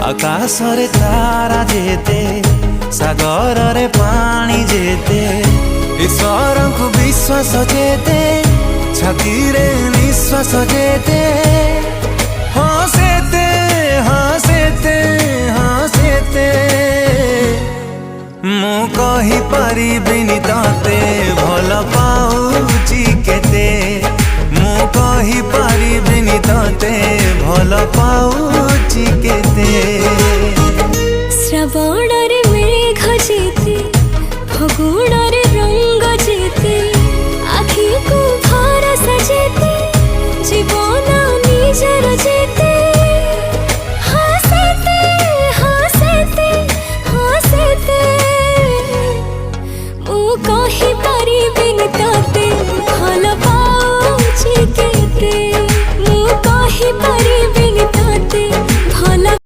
आकाश रे तारा जेते सागर रे पानी जेते ईश्वर को विश्वास जेते छाती रे निश्वास जेते हंसेते हंसेते हंसेते मु कहि परिबिनी तते भल पाउची केते मु कहि परिबिनी तते भल पाउची केते।